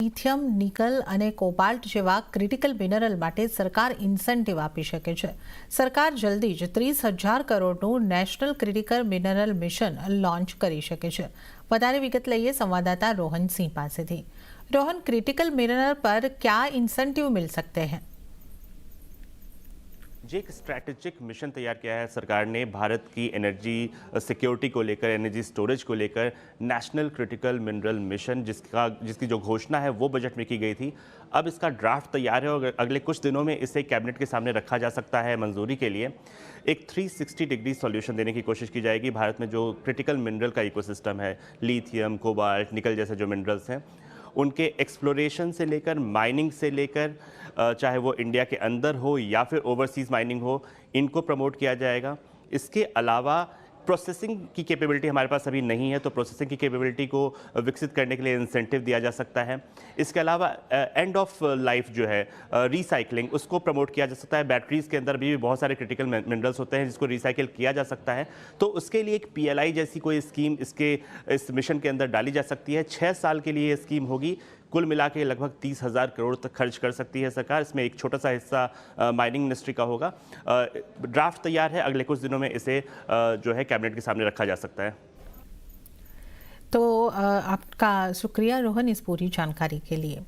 Lithium, nickel અને cobalt જેવા critical mineral માટે સરકાર ઇન્સેન્ટિવ આપી શકે છે. સરકાર જલ્દી જ 30,000 કરોડનું national critical mineral mission launch કરી શકે છે. વધારે વિગત લઈએ संवाददाता रोहन सिंह पासेથી. रोहन, क्रिटिकल मिनरल पर क्या इंसेंटिव मिल सकते हैं? जी, एक स्ट्रैटेजिक मिशन तैयार किया है सरकार ने भारत की एनर्जी सिक्योरिटी को लेकर, एनर्जी स्टोरेज को लेकर. नेशनल क्रिटिकल मिनरल मिशन जिसकी जो घोषणा है वो बजट में की गई थी. अब इसका ड्राफ्ट तैयार है और अगले कुछ दिनों में इसे कैबिनेट के सामने रखा जा सकता है मंजूरी के लिए. एक 360 डिग्री सॉल्यूशन देने की कोशिश की जाएगी. भारत में जो क्रिटिकल मिनरल का इकोसिस्टम है, लिथियम, कोबाल्ट, निकल जैसे जो मिनरल्स हैं, उनके एक्सप्लोरेशन से लेकर माइनिंग से लेकर चाहे वो इंडिया के अंदर हो या फिर ओवरसीज़ माइनिंग हो, इनको प्रमोट किया जाएगा. इसके अलावा प्रोसेसिंग की कैपेबिलिटी हमारे पास अभी नहीं है, तो प्रोसेसिंग की कैपेबिलिटी को विकसित करने के लिए इंसेंटिव दिया जा सकता है. इसके अलावा एंड ऑफ लाइफ जो है रिसाइकलिंग, उसको प्रमोट किया जा सकता है. बैटरीज़ के अंदर भी बहुत सारे क्रिटिकल मिनरल्स होते हैं जिसको रिसाइकिल किया जा सकता है. तो उसके लिए एक PLI जैसी कोई स्कीम इस मिशन के अंदर डाली जा सकती है. 6 साल के लिए ये स्कीम होगी. कुल मिला के लगभग 30,000 करोड़ तक खर्च कर सकती है सरकार. इसमें एक छोटा सा हिस्सा माइनिंग मिनिस्ट्री का होगा. ड्राफ्ट तैयार है, अगले कुछ दिनों में इसे जो है कैबिनेट के सामने रखा जा सकता है. तो आपका शुक्रिया रोहन इस पूरी जानकारी के लिए.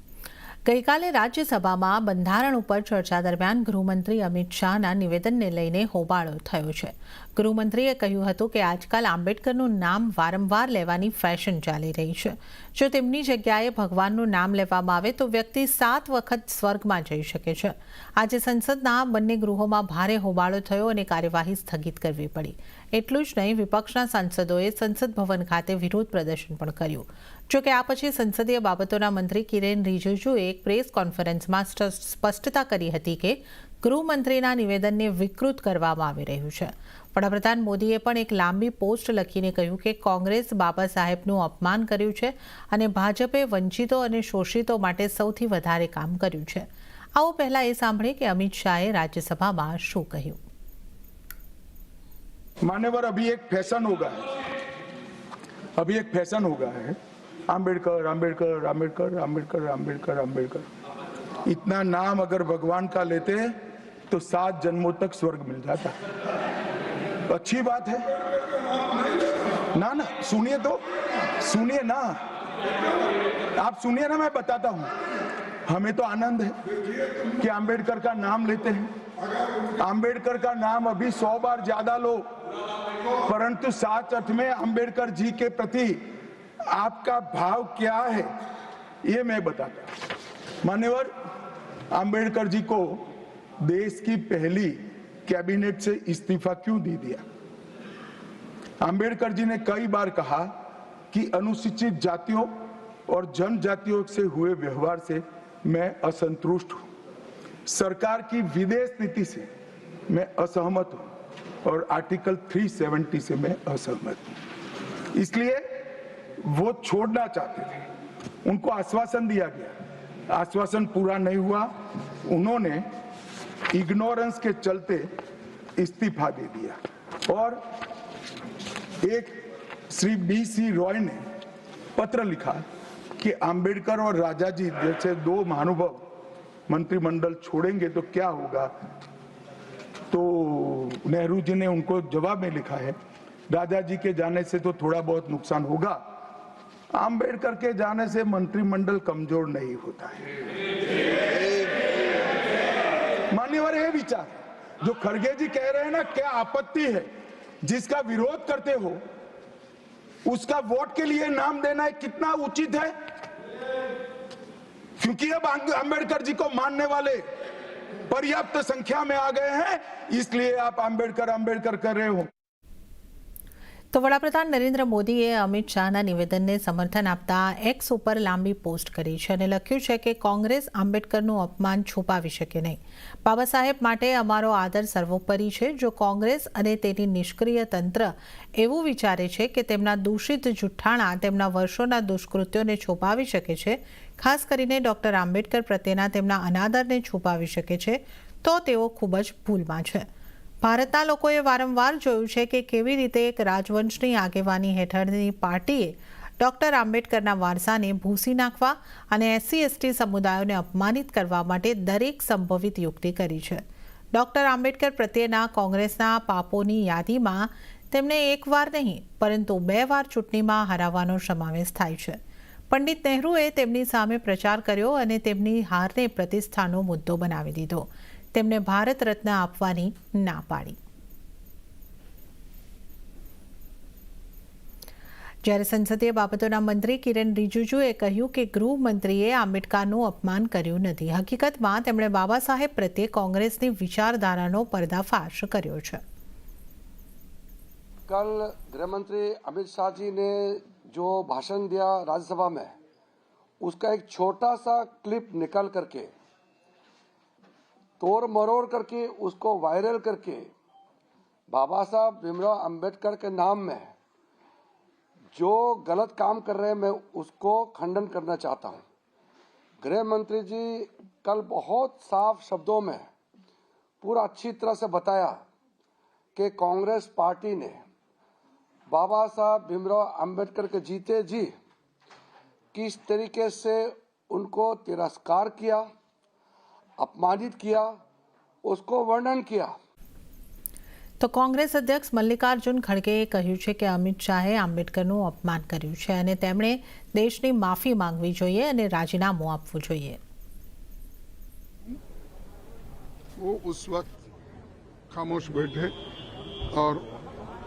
ગઈકાલે રાજ્યસભામાં બંધારણ ઉપર ચર્ચા દરમિયાન ગૃહમંત્રી અમિત શાહના નિવેદનને લઈને હોબાળો થયો છે. ગૃહમંત્રીએ કહ્યું હતું કે આજકાલ આંબેડકરનું નામ વારંવાર લેવાની ફેશન ચાલી રહી છે. જો તેમની જગ્યાએ ભગવાનનું નામ લેવામાં આવે તો વ્યક્તિ 7 વખત સ્વર્ગમાં જઈ શકે છે. આજે સંસદના બંને ગૃહોમાં ભારે હોબાળો થયો અને કાર્યવાહી સ્થગિત કરવી પડી. એટલું જ નહીં, વિપક્ષના સાંસદોએ સંસદ ભવન ખાતે વિરોધ પ્રદર્શન પણ કર્યું. જોકે આ પછી સંસદીય બાબતોના મંત્રી કિરેન રિજિજુએ એક પ્રેસ કોન્ફરન્સમાં સ્પષ્ટતા કરી હતી કે ગૃહમંત્રીના નિવેદનને વિકૃત કરવામાં આવી રહ્યું છે. વડાપ્રધાન મોદીએ પણ એક લાંબી પોસ્ટ લખીને કહ્યું કે કોંગ્રેસ બાબા સાહેબનું અપમાન કર્યું છે અને ભાજપે વંચિતો અને શોષિતો માટે સૌથી વધારે કામ કર્યું છે. આવો પહેલા એ સાંભળીએ કે અમિત શાહે રાજ્યસભામાં શું કહ્યું. मान्यवर, अभी एक फैशन हो गया है, अभी एक फैशन हो गया है. आम्बेडकर आम्बेडकर आम्बेडकर आम्बेडकर आम्बेडकर आम्बेडकर. इतना नाम अगर भगवान का लेते हैं तो 7 जन्मों तक स्वर्ग मिल जाता. अच्छी बात है ना. ना सुनिए, तो सुनिए ना, आप सुनिए ना, मैं बताता हूं. हमें तो आनंद है कि आम्बेडकर का नाम लेते हैं. आम्बेडकर का नाम अभी 100 बार ज्यादा लो, परंतु साच अर्थ में आम्बेडकर जी के प्रति आपका भाव क्या है ये मैं बताता हूं. मान्यवर, आम्बेडकर जी को देश की पहली कैबिनेट से इस्तीफा क्यों दे दिया? आम्बेडकर जी ने कई बार कहा कि अनुसूचित जातियों और जनजातियों से हुए व्यवहार से मैं असंतुष्ट हूं. सरकार की विदेश नीति से मैं असहमत हूं और आर्टिकल 370 से मैं असहमत हूं. इसलिए वो छोड़ना चाहते थे. उनको आश्वासन दिया गया, आश्वासन पूरा नहीं हुआ. उन्होंने इग्नोरेंस के चलते इस्तीफा दे दिया. और एक श्री BC रॉय ने पत्र लिखा कि आम्बेडकर और राजाजी जैसे 2 महानुभाव मंत्रिमंडल छोड़ेंगे तो क्या होगा. तो नेहरू जी ने उनको जवाब में लिखा है, राजा जी के जाने से तो थोड़ा बहुत नुकसान होगा, आम्बेडकर के जाने से मंत्रिमंडल कमजोर नहीं होता है. मान्यवर, ये विचार जो खड़गे जी कह रहे हैं ना, क्या आपत्ति है? जिसका विरोध करते हो उसका वोट के लिए नाम देना है, कितना उचित है? क्योंकि अब आम्बेडकर जी को मानने वाले पर्याप्त संख्या में आ गए हैं, इसलिए आप आम्बेडकर आम्बेडकर कर रहे हो. તો વડાપ્રધાન નરેન્દ્ર મોદીએ અમિત શાહના નિવેદનને સમર્થન આપતા એક્સ ઉપર લાંબી પોસ્ટ કરી છે અને લખ્યું છે કે કોંગ્રેસ આંબેડકરનું અપમાન છુપાવી શકે નહીં. બાબા સાહેબ માટે અમારો આદર સર્વોપરી છે. જો કોંગ્રેસ અને તેની નિષ્ક્રિય તંત્ર એવું વિચારે છે કે તેમના દૂષિત જુઠ્ઠાણા તેમના વર્ષોના દુષ્કૃત્યોને છુપાવી શકે છે, ખાસ કરીને ડૉક્ટર આંબેડકર પ્રત્યેના તેમના અનાદરને છુપાવી શકે છે, તો તેઓ ખૂબ જ ભૂલમાં છે. ભારતના લોકોએ વારંવાર જોયું છે કે કેવી રીતે એક રાજવંશની આગેવાની હેઠળની પાર્ટીએ ડોક્ટર આંબેડકરના વારસાને ભૂંસી નાખવા અને SC/ST સમુદાયોને અપમાનિત કરવા માટે દરેક સંભવિત યુક્તિ કરી છે. ડોક્ટર આંબેડકર પ્રત્યેના કોંગ્રેસના પાપોની યાદીમાં તેમને એકવાર નહીં પરંતુ 2 વાર ચૂંટણીમાં હરાવવાનો સમાવેશ થાય છે. પંડિત નહેરુએ તેમની સામે પ્રચાર કર્યો અને તેમની હારને પ્રતિષ્ઠાનો મુદ્દો બનાવી દીધો. તેમને ભારત રત્ન આપવાની ના પાડી. જ્યારે સંસદીય બાબતોના મંત્રી કિરણ રિજિજુએ કહ્યું કે ગૃહમંત્રીએ આંબેડકરનું અપમાન કર્યું નથી. હકીકતમાં તેમણે બાબા સાહેબ પ્રત્યે કોંગ્રેસની વિચારધારાનો પર્દાફાશ કર્યો છે. कल गृह मंत्री अमित शाह जी ने जो भाषण दिया राज्यसभा में, उसका एक छोटा सा क्लिप निकल करके तोड़ मरोड़ करके उसको वायरल करके बाबा साहब भीमराव अंबेडकर के नाम में जो गलत काम कर रहे हैं, मैं उसको खंडन करना चाहता हूं. गृह मंत्री जी कल बहुत साफ शब्दों में पूरा अच्छी तरह से बताया कि कांग्रेस पार्टी ने बाबा साहब भीमराव अंबेडकर के जीते जी किस तरीके से उनको तिरस्कार किया, अपमानित किया, उसको वर्णन किया. તો કોંગ્રેસ અધ્યક્ષ મલ્લિકાર્જુન ખડગેએ કહ્યું છે કે અમિત શાહે આંબેડકરનું અપમાન કર્યું છે અને તેમણે દેશની માફી માંગવી જોઈએ અને રાજીનામું આપવું જોઈએ. वो उस वक्त खामोश बैठे और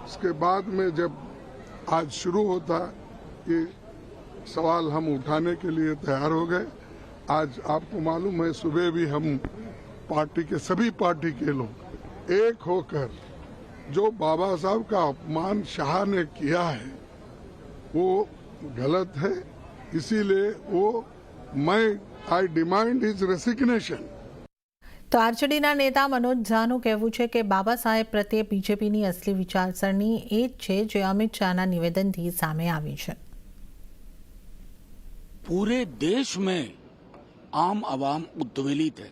उसके बाद में जब आज शुरू होता ये सवाल हम उठाने के लिए तैयार हो गए. आज आपको मालूम है सुबह भी हम पार्टी के सभी पार्टी के लोग एक होकर जो बाबा साहब का अपमान शाह ने किया है वो गलत है, इसीलिए वो मैं आई डिमांड हिज रेसिग्नेशन. તો આરજેડીના નેતા મનોજ ઝાનું કહેવું છે કે બાબા સાહેબ પ્રત્યે બીજેપીની અસલી વિચારસરણી એ જ છે જે અમિત શાહના નિવેદનથી સામે આવી છે. पूरे देश में आम आवाम उद्वेलित है.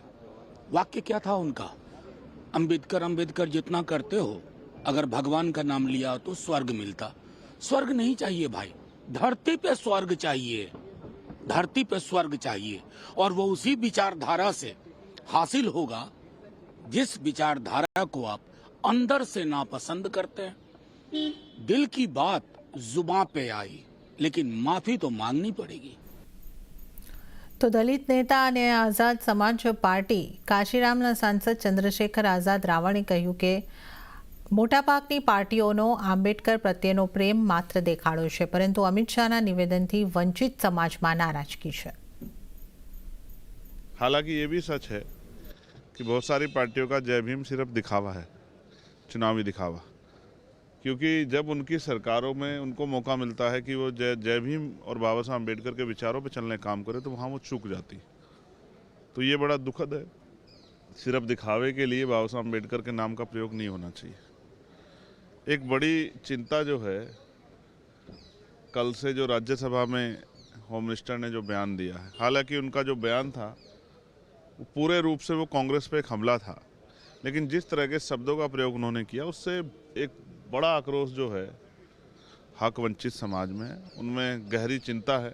वाक्य क्या था उनका? अंबेडकर अंबेडकर जितना करते हो, अगर भगवान का नाम लिया तो स्वर्ग मिलता. स्वर्ग नहीं चाहिए भाई, धरती पे स्वर्ग चाहिए. धरती पे स्वर्ग चाहिए और वो उसी विचारधारा से हासिल होगा जिस विचारधारा को आप अंदर से नापसंद करते हैं. दिल की बात जुबान पे आई, लेकिन माफी तो मांगनी पड़ेगी. તો દલિત નેતા અને આઝાદ સમાજ પાર્ટી કાશીરામના સાંસદ ચંદ્રશેખર આઝાદ રાવણે કહ્યું કે મોટાભાગની પાર્ટીઓનો આંબેડકર પ્રત્યેનો પ્રેમ માત્ર દેખાડો છે, પરંતુ અમિત શાહના નિવેદનથી વંચિત સમાજમાં નારાજગી છે. हालांकि ये भी सच है कि बहुत सारी पार्टियों का जय भीम सिर्फ दिखावा है, चुनावी दिखावा. क्योंकि जब उनकी सरकारों में उनको मौका मिलता है कि वो जय भीम और बाबा साहब अम्बेडकर के विचारों पे चलने काम करे तो वहाँ वो चूक जाती. तो ये बड़ा दुखद है. सिर्फ दिखावे के लिए बाबा साहब अम्बेडकर के नाम का प्रयोग नहीं होना चाहिए. एक बड़ी चिंता जो है, कल से जो राज्यसभा में होम मिनिस्टर ने जो बयान दिया है, हालांकि उनका जो बयान था वो पूरे रूप से वो कांग्रेस पे एक हमला था, लेकिन जिस तरह के शब्दों का प्रयोग उन्होंने किया उससे एक बड़ा आक्रोश जो है हक वंचित समाज में, उनमें गहरी चिंता है.